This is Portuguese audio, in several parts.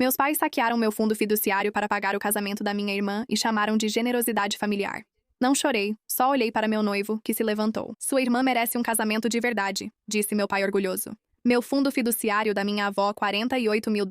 Meus pais saquearam meu fundo fiduciário para pagar o casamento da minha irmã e chamaram de generosidade familiar. Não chorei, só olhei para meu noivo, que se levantou. Sua irmã merece um casamento de verdade, disse meu pai orgulhoso. Meu fundo fiduciário da minha avó, $48 mil,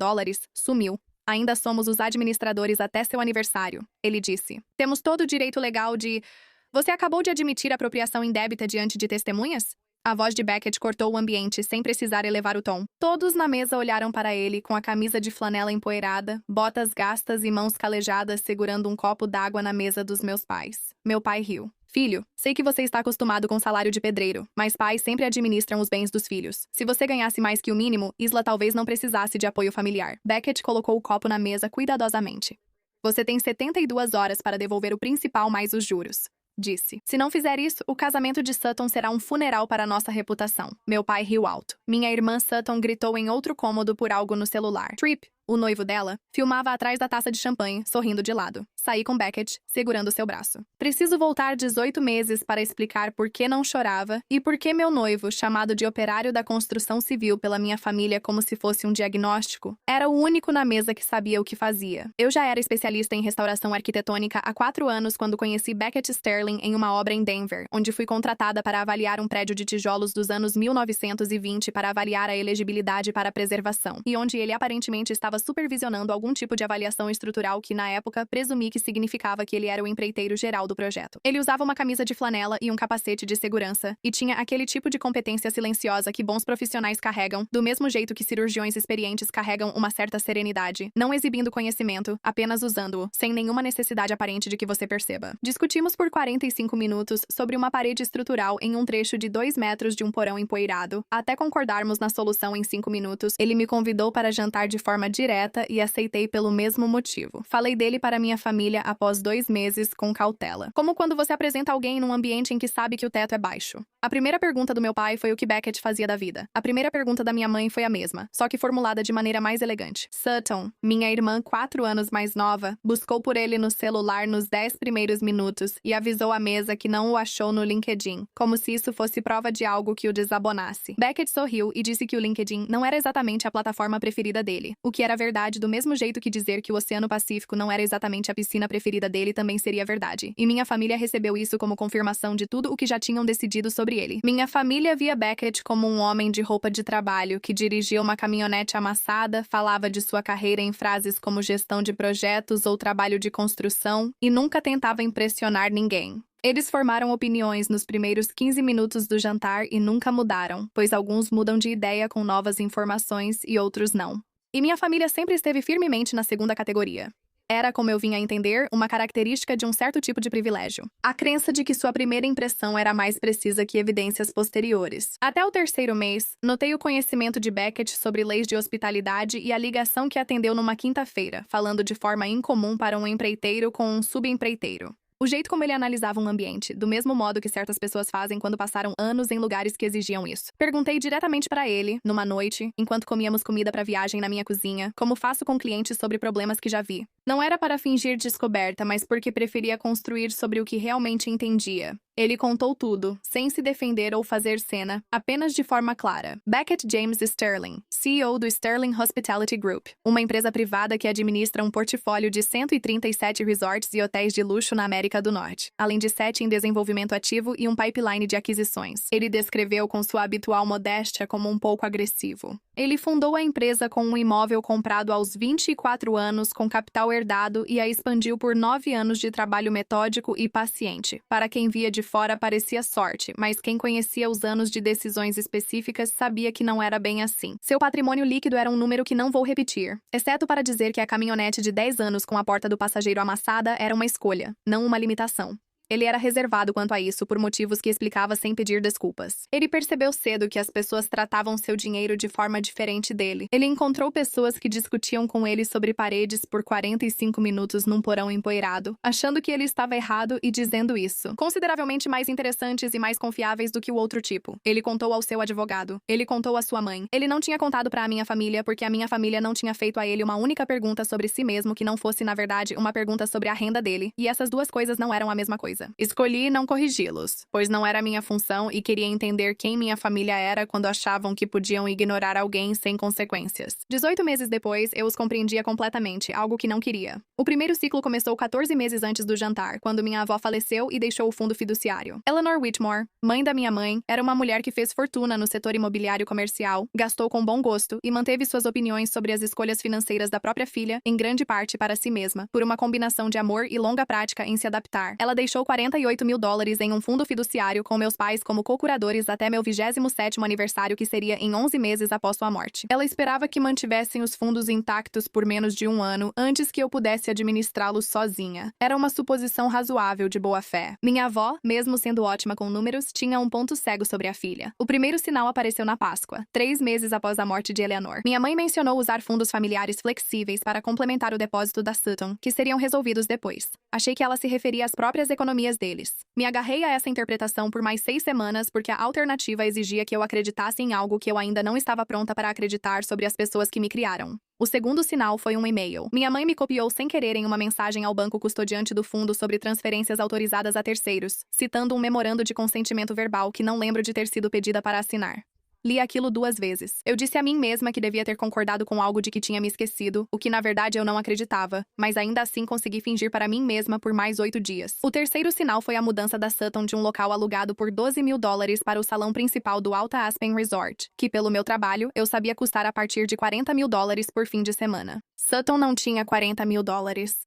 sumiu. Ainda somos os administradores até seu aniversário, ele disse. Temos todo o direito legal de... Você acabou de admitir apropriação indébita diante de testemunhas? A voz de Beckett cortou o ambiente sem precisar elevar o tom. Todos na mesa olharam para ele com a camisa de flanela empoeirada, botas gastas e mãos calejadas segurando um copo d'água na mesa dos meus pais. Meu pai riu. Filho, sei que você está acostumado com salário de pedreiro, mas pais sempre administram os bens dos filhos. Se você ganhasse mais que o mínimo, Isla talvez não precisasse de apoio familiar. Beckett colocou o copo na mesa cuidadosamente. Você tem 72 horas para devolver o principal mais os juros, disse. Se não fizer isso, o casamento de Sutton será um funeral para nossa reputação. Meu pai riu alto. Minha irmã Sutton gritou em outro cômodo por algo no celular. Tripp, o noivo dela, filmava atrás da taça de champanhe, sorrindo de lado. Saí com Beckett, segurando seu braço. Preciso voltar 18 meses para explicar por que não chorava e por que meu noivo, chamado de operário da construção civil pela minha família como se fosse um diagnóstico, era o único na mesa que sabia o que fazia. Eu já era especialista em restauração arquitetônica há 4 anos quando conheci Beckett Sterling em uma obra em Denver, onde fui contratada para avaliar um prédio de tijolos dos anos 1920 para avaliar a elegibilidade para a preservação, e onde ele aparentemente estava supervisionando algum tipo de avaliação estrutural que, na época, presumi que significava que ele era o empreiteiro geral do projeto. Ele usava uma camisa de flanela e um capacete de segurança, e tinha aquele tipo de competência silenciosa que bons profissionais carregam, do mesmo jeito que cirurgiões experientes carregam uma certa serenidade, não exibindo conhecimento, apenas usando-o, sem nenhuma necessidade aparente de que você perceba. Discutimos por 45 minutos sobre uma parede estrutural em um trecho de 2 metros de um porão empoeirado, até concordarmos na solução em 5 minutos. Ele me convidou para jantar de forma direta e aceitei pelo mesmo motivo. Falei dele para minha família após 2 meses com cautela. Como quando você apresenta alguém num ambiente em que sabe que o teto é baixo. A primeira pergunta do meu pai foi o que Beckett fazia da vida. A primeira pergunta da minha mãe foi a mesma, só que formulada de maneira mais elegante. Sutton, minha irmã 4 anos mais nova, buscou por ele no celular nos 10 primeiros minutos e avisou a mesa que não o achou no LinkedIn, como se isso fosse prova de algo que o desabonasse. Beckett sorriu e disse que o LinkedIn não era exatamente a plataforma preferida dele, o que era verdade do mesmo jeito que dizer que o Oceano Pacífico não era exatamente a piscina preferida dele também seria verdade. E minha família recebeu isso como confirmação de tudo o que já tinham decidido sobre ele. Minha família via Beckett como um homem de roupa de trabalho que dirigia uma caminhonete amassada, falava de sua carreira em frases como gestão de projetos ou trabalho de construção e nunca tentava impressionar ninguém. Eles formaram opiniões nos primeiros 15 minutos do jantar e nunca mudaram, pois alguns mudam de ideia com novas informações e outros não. E minha família sempre esteve firmemente na segunda categoria. Era, como eu vinha a entender, uma característica de um certo tipo de privilégio. A crença de que sua primeira impressão era mais precisa que evidências posteriores. Até o 3º mês, notei o conhecimento de Beckett sobre leis de hospitalidade e a ligação que atendeu numa quinta-feira, falando de forma incomum para um empreiteiro com um subempreiteiro. O jeito como ele analisava um ambiente, do mesmo modo que certas pessoas fazem quando passaram anos em lugares que exigiam isso. Perguntei diretamente para ele, numa noite, enquanto comíamos comida para viagem na minha cozinha, como faço com clientes sobre problemas que já vi. Não era para fingir descoberta, mas porque preferia construir sobre o que realmente entendia. Ele contou tudo, sem se defender ou fazer cena, apenas de forma clara. Beckett James Sterling, CEO do Sterling Hospitality Group, uma empresa privada que administra um portfólio de 137 resorts e hotéis de luxo na América do Norte, além de 7 em desenvolvimento ativo e um pipeline de aquisições. Ele descreveu com sua habitual modéstia como um pouco agressivo. Ele fundou a empresa com um imóvel comprado aos 24 anos com capital herdado e a expandiu por 9 anos de trabalho metódico e paciente. Para quem via de fora parecia sorte, mas quem conhecia os anos de decisões específicas sabia que não era bem assim. Seu patrimônio líquido era um número que não vou repetir, exceto para dizer que a caminhonete de 10 anos com a porta do passageiro amassada era uma escolha, não uma limitação. Ele era reservado quanto a isso por motivos que explicava sem pedir desculpas. Ele percebeu cedo que as pessoas tratavam seu dinheiro de forma diferente dele. Ele encontrou pessoas que discutiam com ele sobre paredes por 45 minutos num porão empoeirado, achando que ele estava errado e dizendo isso. Consideravelmente mais interessantes e mais confiáveis do que o outro tipo. Ele contou ao seu advogado. Ele contou à sua mãe. Ele não tinha contado para a minha família porque a minha família não tinha feito a ele uma única pergunta sobre si mesmo que não fosse, na verdade, uma pergunta sobre a renda dele. E essas duas coisas não eram a mesma coisa. certeza. Escolhi não corrigi-los, pois não era minha função e queria entender quem minha família era quando achavam que podiam ignorar alguém sem consequências. 18 meses depois, eu os compreendia completamente, algo que não queria. O primeiro ciclo começou 14 meses antes do jantar, quando minha avó faleceu e deixou o fundo fiduciário. Eleanor Whitmore, mãe da minha mãe, era uma mulher que fez fortuna no setor imobiliário comercial, gastou com bom gosto e manteve suas opiniões sobre as escolhas financeiras da própria filha, em grande parte para si mesma, por uma combinação de amor e longa prática em se adaptar. Ela deixou $48 mil em um fundo fiduciário com meus pais como co-curadores até meu 27º aniversário, que seria em 11 meses após sua morte. Ela esperava que mantivessem os fundos intactos por menos de um ano antes que eu pudesse administrá-los sozinha. Era uma suposição razoável de boa fé. Minha avó, mesmo sendo ótima com números, tinha um ponto cego sobre a filha. O primeiro sinal apareceu na Páscoa, 3 meses após a morte de Eleanor. Minha mãe mencionou usar fundos familiares flexíveis para complementar o depósito da Sutton, que seriam resolvidos depois. Achei que ela se referia às próprias economias deles. Me agarrei a essa interpretação por mais 6 semanas porque a alternativa exigia que eu acreditasse em algo que eu ainda não estava pronta para acreditar sobre as pessoas que me criaram. O segundo sinal foi um e-mail. Minha mãe me copiou sem querer em uma mensagem ao banco custodiante do fundo sobre transferências autorizadas a terceiros, citando um memorando de consentimento verbal que não lembro de ter sido pedida para assinar. Li aquilo 2 vezes. Eu disse a mim mesma que devia ter concordado com algo de que tinha me esquecido, o que na verdade eu não acreditava, mas ainda assim consegui fingir para mim mesma por mais 8 dias. O terceiro sinal foi a mudança da Sutton de um local alugado por $12 mil para o salão principal do Alta Aspen Resort, que pelo meu trabalho eu sabia custar a partir de $40 mil por fim de semana. Sutton não tinha $40 mil.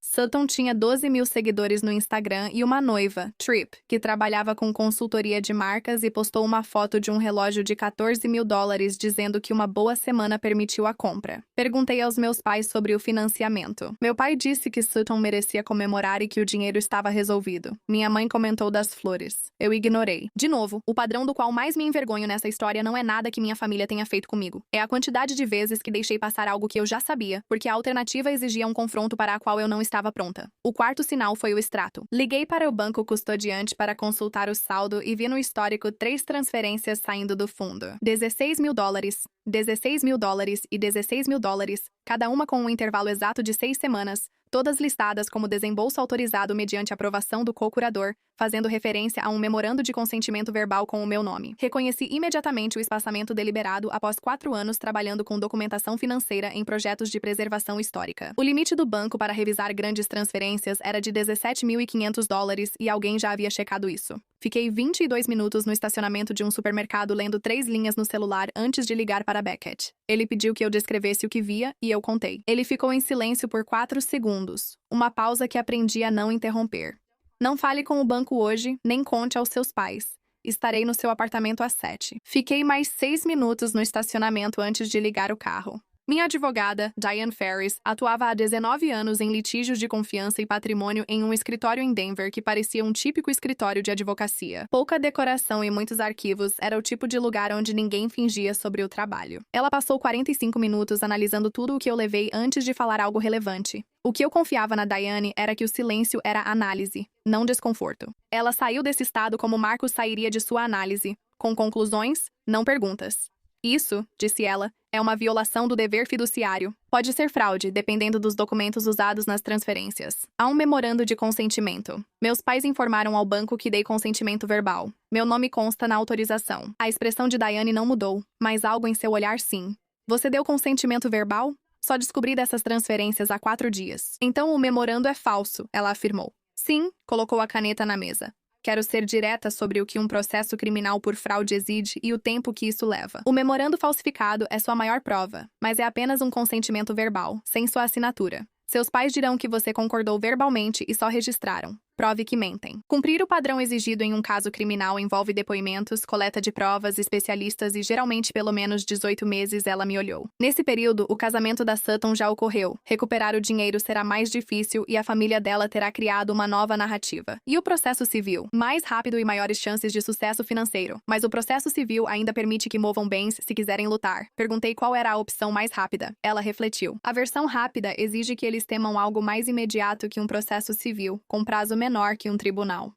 Sutton tinha 12 mil seguidores no Instagram e uma noiva, Tripp, que trabalhava com consultoria de marcas e postou uma foto de um relógio de $14 mil dizendo que uma boa semana permitiu a compra. Perguntei aos meus pais sobre o financiamento. Meu pai disse que Sutton merecia comemorar e que o dinheiro estava resolvido. Minha mãe comentou das flores. Eu ignorei. De novo, o padrão do qual mais me envergonho nessa história não é nada que minha família tenha feito comigo. É a quantidade de vezes que deixei passar algo que eu já sabia, porque a alternativa exigia um confronto para a qual eu não estava pronta. O quarto sinal foi o extrato. Liguei para o banco custodiante para consultar o saldo e vi no histórico 3 transferências saindo do fundo. $16 mil, $16 mil e $16 mil, cada uma com um intervalo exato de 6 semanas, todas listadas como desembolso autorizado mediante aprovação do co-curador, fazendo referência a um memorando de consentimento verbal com o meu nome. Reconheci imediatamente o espaçamento deliberado após 4 anos trabalhando com documentação financeira em projetos de preservação histórica. O limite do banco para revisar grandes transferências era de $17.500 e alguém já havia checado isso. Fiquei 22 minutos no estacionamento de um supermercado lendo 3 linhas no celular antes de ligar para Beckett. Ele pediu que eu descrevesse o que via e eu contei. Ele ficou em silêncio por 4 segundos, uma pausa que aprendi a não interromper. Não fale com o banco hoje, nem conte aos seus pais. Estarei no seu apartamento às 7. Fiquei mais 6 minutos no estacionamento antes de ligar o carro. Minha advogada, Diane Ferris, atuava há 19 anos em litígios de confiança e patrimônio em um escritório em Denver que parecia um típico escritório de advocacia. Pouca decoração e muitos arquivos era o tipo de lugar onde ninguém fingia sobre o trabalho. Ela passou 45 minutos analisando tudo o que eu levei antes de falar algo relevante. O que eu confiava na Diane era que o silêncio era análise, não desconforto. Ela saiu desse estado como Marcos sairia de sua análise, com conclusões, não perguntas. Isso, disse ela, é uma violação do dever fiduciário. Pode ser fraude, dependendo dos documentos usados nas transferências. Há um memorando de consentimento. Meus pais informaram ao banco que dei consentimento verbal. Meu nome consta na autorização. A expressão de Diane não mudou, mas algo em seu olhar sim. Você deu consentimento verbal? Só descobri dessas transferências há 4 dias. Então o memorando é falso, ela afirmou. Sim, colocou a caneta na mesa. Quero ser direta sobre o que um processo criminal por fraude exige e o tempo que isso leva. O memorando falsificado é sua maior prova, mas é apenas um consentimento verbal, sem sua assinatura. Seus pais dirão que você concordou verbalmente e só registraram. Prove que mentem. Cumprir o padrão exigido em um caso criminal envolve depoimentos, coleta de provas, especialistas e geralmente pelo menos 18 meses, ela me olhou. Nesse período, o casamento da Sutton já ocorreu. Recuperar o dinheiro será mais difícil e a família dela terá criado uma nova narrativa. E o processo civil? Mais rápido e maiores chances de sucesso financeiro. Mas o processo civil ainda permite que movam bens se quiserem lutar. Perguntei qual era a opção mais rápida. Ela refletiu. A versão rápida exige que eles temam algo mais imediato que um processo civil, com prazo menor que um tribunal.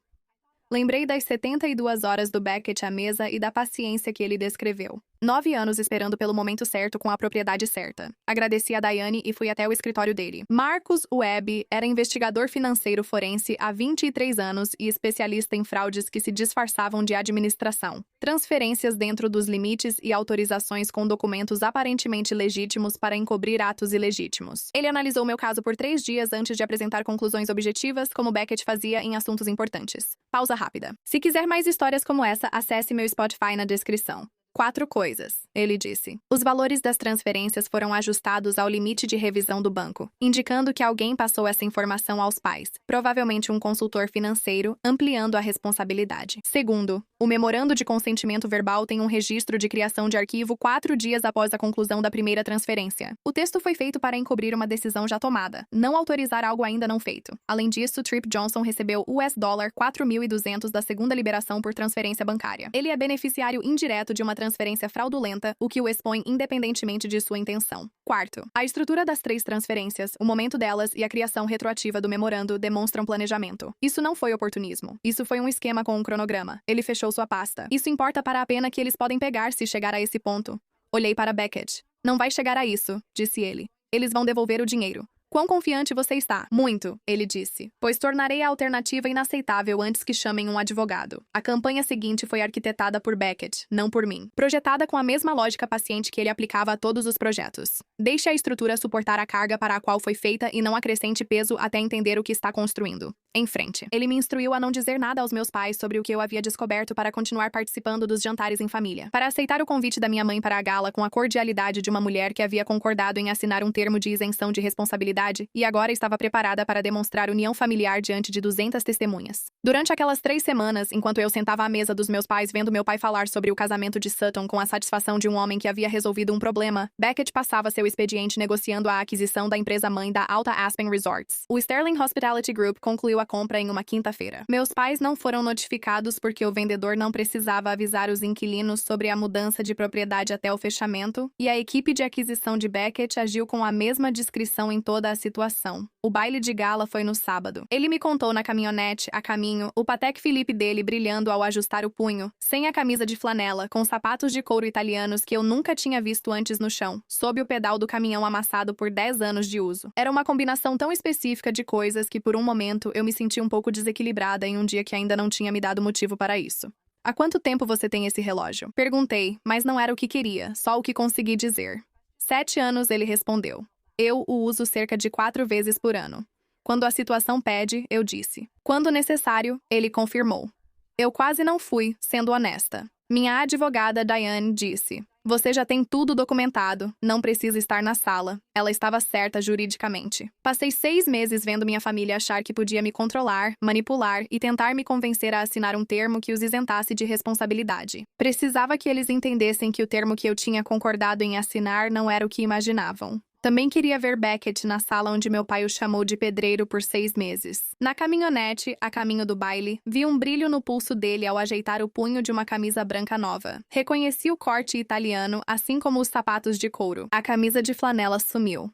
Lembrei das 72 horas do Beckett à mesa e da paciência que ele descreveu. 9 anos esperando pelo momento certo com a propriedade certa. Agradeci a Diane e fui até o escritório dele. Marcus Webb era investigador financeiro forense há 23 anos e especialista em fraudes que se disfarçavam de administração. Transferências dentro dos limites e autorizações com documentos aparentemente legítimos para encobrir atos ilegítimos. Ele analisou meu caso por 3 dias antes de apresentar conclusões objetivas, como Beckett fazia em assuntos importantes. Pausa rápida. Se quiser mais histórias como essa, acesse meu Spotify na descrição. 4 coisas, ele disse. Os valores das transferências foram ajustados ao limite de revisão do banco, indicando que alguém passou essa informação aos pais, provavelmente um consultor financeiro, ampliando a responsabilidade. Segundo, o memorando de consentimento verbal tem um registro de criação de arquivo 4 dias após a conclusão da primeira transferência. O texto foi feito para encobrir uma decisão já tomada, não autorizar algo ainda não feito. Além disso, Tripp Johnson recebeu $4.200 da segunda liberação por transferência bancária. Ele é beneficiário indireto de uma transferência fraudulenta, o que o expõe independentemente de sua intenção. Quarto, a estrutura das 3 transferências, o momento delas e a criação retroativa do memorando demonstram planejamento. Isso não foi oportunismo. Isso foi um esquema com um cronograma. Ele fechou sua pasta. Isso importa para a pena que eles podem pegar se chegar a esse ponto. Olhei para Beckett. Não vai chegar a isso, disse ele. Eles vão devolver o dinheiro. Quão confiante você está? Muito, ele disse, pois tornarei a alternativa inaceitável antes que chamem um advogado. A campanha seguinte foi arquitetada por Beckett, não por mim. Projetada com a mesma lógica paciente que ele aplicava a todos os projetos. Deixe a estrutura suportar a carga para a qual foi feita e não acrescente peso até entender o que está construindo. Em frente. Ele me instruiu a não dizer nada aos meus pais sobre o que eu havia descoberto para continuar participando dos jantares em família. Para aceitar o convite da minha mãe para a gala com a cordialidade de uma mulher que havia concordado em assinar um termo de isenção de responsabilidade e agora estava preparada para demonstrar união familiar diante de 200 testemunhas. Durante aquelas 3 semanas, enquanto eu sentava à mesa dos meus pais vendo meu pai falar sobre o casamento de Sutton com a satisfação de um homem que havia resolvido um problema, Beckett passava seu expediente negociando a aquisição da empresa-mãe da Alta Aspen Resorts. O Sterling Hospitality Group concluiu a compra em uma quinta-feira. Meus pais não foram notificados porque o vendedor não precisava avisar os inquilinos sobre a mudança de propriedade até o fechamento, e a equipe de aquisição de Beckett agiu com a mesma discrição em toda a situação. O baile de gala foi no sábado. Ele me contou na caminhonete, a caminho, o Patek Philippe dele brilhando ao ajustar o punho, sem a camisa de flanela, com sapatos de couro italianos que eu nunca tinha visto antes no chão, sob o pedal do caminhão amassado por 10 anos de uso. Era uma combinação tão específica de coisas que por um momento eu me senti um pouco desequilibrada em um dia que ainda não tinha me dado motivo para isso. Há quanto tempo você tem esse relógio? Perguntei, mas não era o que queria, só o que consegui dizer. 7 anos, ele respondeu. Eu o uso cerca de 4 vezes por ano. Quando a situação pede, eu disse. Quando necessário, ele confirmou. Eu quase não fui, sendo honesta. Minha advogada, Diane, disse. Você já tem tudo documentado, não precisa estar na sala. Ela estava certa juridicamente. Passei 6 meses vendo minha família achar que podia me controlar, manipular e tentar me convencer a assinar um termo que os isentasse de responsabilidade. Precisava que eles entendessem que o termo que eu tinha concordado em assinar não era o que imaginavam. Também queria ver Beckett na sala onde meu pai o chamou de pedreiro por 6 meses. Na caminhonete, a caminho do baile, vi um brilho no pulso dele ao ajeitar o punho de uma camisa branca nova. Reconheci o corte italiano, assim como os sapatos de couro. A camisa de flanela sumiu.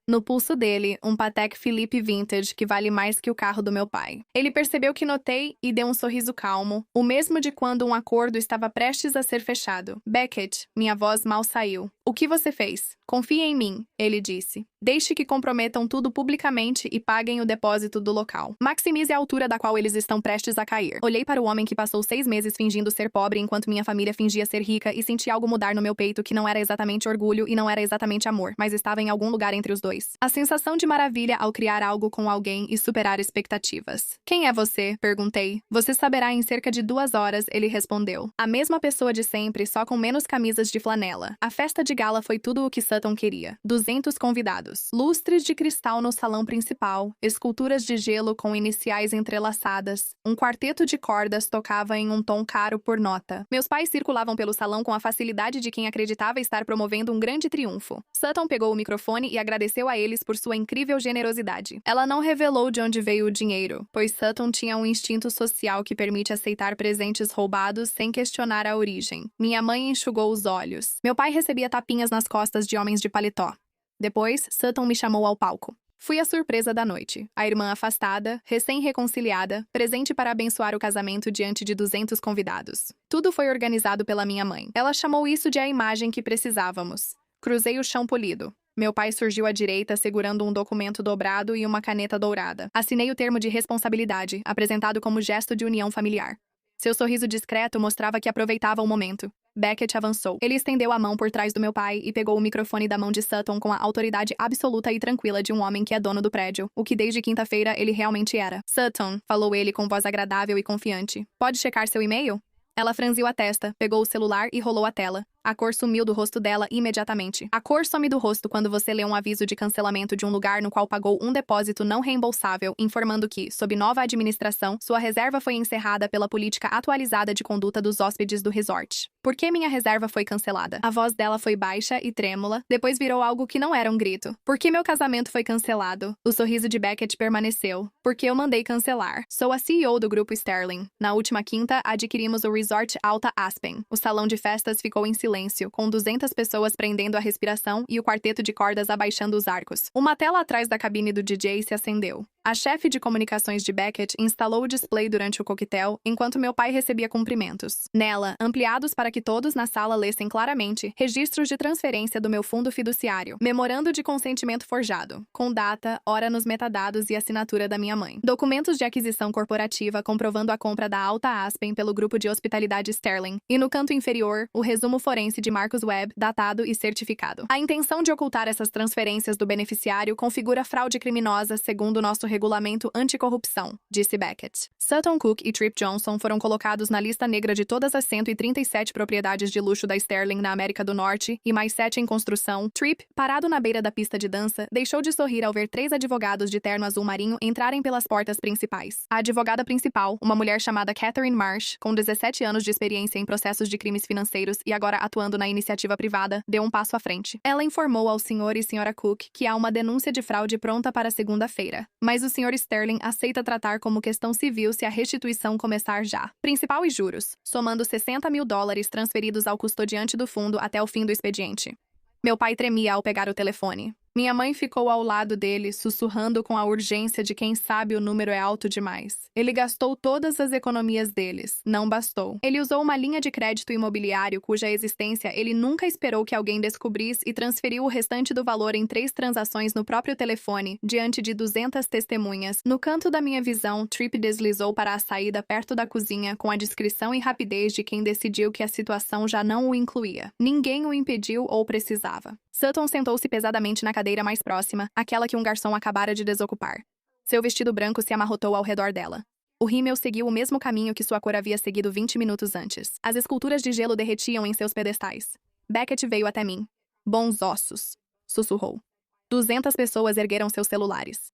No pulso dele, um Patek Philippe Vintage que vale mais que o carro do meu pai. Ele percebeu que notei e deu um sorriso calmo, o mesmo de quando um acordo estava prestes a ser fechado. Beckett, minha voz mal saiu. O que você fez? Confie em mim, ele disse. Deixe que comprometam tudo publicamente e paguem o depósito do local. Maximize a altura da qual eles estão prestes a cair. Olhei para o homem que passou 6 meses fingindo ser pobre enquanto minha família fingia ser rica e senti algo mudar no meu peito que não era exatamente orgulho e não era exatamente amor, mas estava em algum lugar entre os dois. A sensação de maravilha ao criar algo com alguém e superar expectativas. Quem é você? Perguntei. Você saberá em cerca de 2 horas, ele respondeu. A mesma pessoa de sempre, só com menos camisas de flanela. A festa de gala foi tudo o que Sutton queria. 200 convidados. Lustres de cristal no salão principal, esculturas de gelo com iniciais entrelaçadas. Um quarteto de cordas tocava em um tom caro por nota. Meus pais circulavam pelo salão com a facilidade de quem acreditava estar promovendo um grande triunfo. Sutton pegou o microfone e agradeceu a eles por sua incrível generosidade. Ela não revelou de onde veio o dinheiro, pois Sutton tinha um instinto social que permite aceitar presentes roubados sem questionar a origem. Minha mãe enxugou os olhos. Meu pai recebia tapinhas nas costas de homens de paletó. Depois, Sutton me chamou ao palco. Fui a surpresa da noite. A irmã afastada, recém-reconciliada, presente para abençoar o casamento diante de 200 convidados. Tudo foi organizado pela minha mãe. Ela chamou isso de a imagem que precisávamos. Cruzei o chão polido. Meu pai surgiu à direita segurando um documento dobrado e uma caneta dourada. Assinei o termo de responsabilidade, apresentado como gesto de união familiar. Seu sorriso discreto mostrava que aproveitava o momento. Beckett avançou. Ele estendeu a mão por trás do meu pai e pegou o microfone da mão de Sutton com a autoridade absoluta e tranquila de um homem que é dono do prédio, o que desde quinta-feira ele realmente era. Sutton, falou ele com voz agradável e confiante. Pode checar seu e-mail? Ela franziu a testa, pegou o celular e rolou a tela. A cor sumiu do rosto dela imediatamente. A cor some do rosto quando você lê um aviso de cancelamento de um lugar no qual pagou um depósito não reembolsável, informando que, sob nova administração, sua reserva foi encerrada pela política atualizada de conduta dos hóspedes do resort. Por que minha reserva foi cancelada? A voz dela foi baixa e trêmula, depois virou algo que não era um grito. Por que meu casamento foi cancelado? O sorriso de Beckett permaneceu. Porque eu mandei cancelar. Sou a CEO do grupo Sterling. Na última quinta, adquirimos o Resort Alta Aspen. O salão de festas ficou em silêncio, com 200 pessoas prendendo a respiração e o quarteto de cordas abaixando os arcos. Uma tela atrás da cabine do DJ se acendeu. A chefe de comunicações de Beckett instalou o display durante o coquetel, enquanto meu pai recebia cumprimentos. Nela, ampliados para que todos na sala lessem claramente, registros de transferência do meu fundo fiduciário, memorando de consentimento forjado, com data, hora nos metadados e assinatura da minha mãe. Documentos de aquisição corporativa comprovando a compra da Alta Aspen pelo grupo de hospitalidade Sterling. E no canto inferior, o resumo forense de Marcus Webb, datado e certificado. A intenção de ocultar essas transferências do beneficiário configura fraude criminosa segundo nosso regulamento anticorrupção, disse Beckett. Sutton Cook e Tripp Johnson foram colocados na lista negra de todas as 137 propriedades de luxo da Sterling na América do Norte e mais 7 em construção. Tripp, parado na beira da pista de dança, deixou de sorrir ao ver 3 advogados de terno azul marinho entrarem pelas portas principais. A advogada principal, uma mulher chamada Catherine Marsh, com 17 anos de experiência em processos de crimes financeiros e agora atuando na iniciativa privada, deu um passo à frente. Ela informou ao Sr. e Sra. Cook que há uma denúncia de fraude pronta para segunda-feira, mas o Sr. Sterling aceita tratar como questão civil se a restituição começar já. Principal e juros, somando $60 mil transferidos ao custodiante do fundo até o fim do expediente. Meu pai tremia ao pegar o telefone. Minha mãe ficou ao lado dele, sussurrando com a urgência de quem sabe o número é alto demais. Ele gastou todas as economias deles. Não bastou. Ele usou uma linha de crédito imobiliário cuja existência ele nunca esperou que alguém descobrisse e transferiu o restante do valor em 3 transações no próprio telefone, diante de 200 testemunhas. No canto da minha visão, Tripp deslizou para a saída perto da cozinha com a discrição e rapidez de quem decidiu que a situação já não o incluía. Ninguém o impediu ou precisava. Sutton sentou-se pesadamente na cadeira mais próxima, aquela que um garçom acabara de desocupar. Seu vestido branco se amarrotou ao redor dela. O rímel seguiu o mesmo caminho que sua cor havia seguido 20 minutos antes. As esculturas de gelo derretiam em seus pedestais. Beckett veio até mim. Bons ossos, sussurrou. 200 pessoas ergueram seus celulares.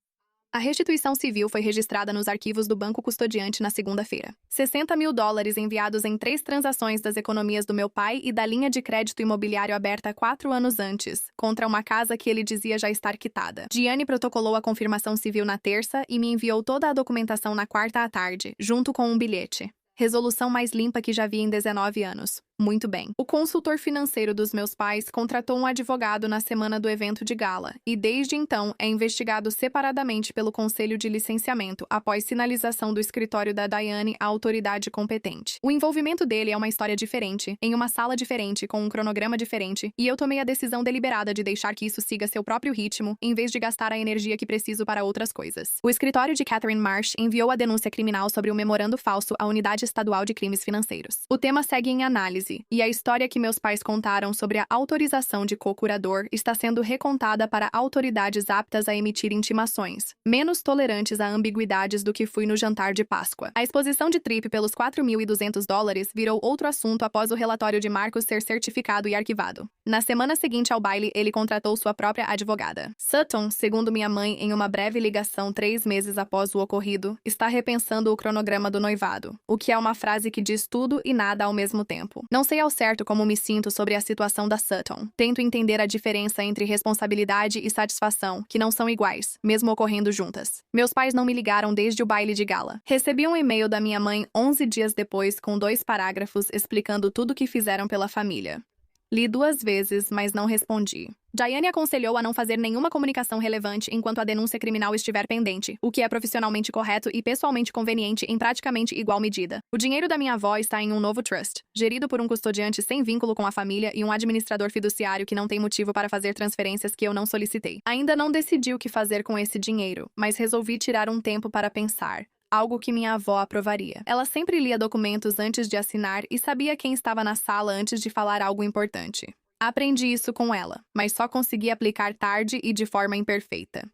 A restituição civil foi registrada nos arquivos do banco custodiante na segunda-feira. $60 mil enviados em 3 transações das economias do meu pai e da linha de crédito imobiliário aberta 4 anos antes, contra uma casa que ele dizia já estar quitada. Gianni protocolou a confirmação civil na terça e me enviou toda a documentação na quarta à tarde, junto com um bilhete. Resolução mais limpa que já vi em 19 anos. Muito bem. O consultor financeiro dos meus pais contratou um advogado na semana do evento de gala e, desde então, é investigado separadamente pelo Conselho de Licenciamento após sinalização do escritório da Diane à autoridade competente. O envolvimento dele é uma história diferente, em uma sala diferente, com um cronograma diferente, e eu tomei a decisão deliberada de deixar que isso siga seu próprio ritmo, em vez de gastar a energia que preciso para outras coisas. O escritório de Catherine Marsh enviou a denúncia criminal sobre o memorando falso à Unidade Estadual de Crimes Financeiros. O tema segue em análise, e a história que meus pais contaram sobre a autorização de co-curador está sendo recontada para autoridades aptas a emitir intimações, menos tolerantes a ambiguidades do que fui no jantar de Páscoa. A exposição de Tripp pelos $4.200 virou outro assunto após o relatório de Marcos ser certificado e arquivado. Na semana seguinte ao baile, ele contratou sua própria advogada. Sutton, segundo minha mãe em uma breve ligação 3 meses após o ocorrido, está repensando o cronograma do noivado, o que é uma frase que diz tudo e nada ao mesmo tempo. Não sei ao certo como me sinto sobre a situação da Sutton. Tento entender a diferença entre responsabilidade e satisfação, que não são iguais, mesmo ocorrendo juntas. Meus pais não me ligaram desde o baile de gala. Recebi um e-mail da minha mãe 11 dias depois com 2 parágrafos explicando tudo o que fizeram pela família. Li 2 vezes, mas não respondi. Jaiane aconselhou a não fazer nenhuma comunicação relevante enquanto a denúncia criminal estiver pendente, o que é profissionalmente correto e pessoalmente conveniente em praticamente igual medida. O dinheiro da minha avó está em um novo trust, gerido por um custodiante sem vínculo com a família e um administrador fiduciário que não tem motivo para fazer transferências que eu não solicitei. Ainda não decidi o que fazer com esse dinheiro, mas resolvi tirar um tempo para pensar. Algo que minha avó aprovaria. Ela sempre lia documentos antes de assinar e sabia quem estava na sala antes de falar algo importante. Aprendi isso com ela, mas só consegui aplicar tarde e de forma imperfeita.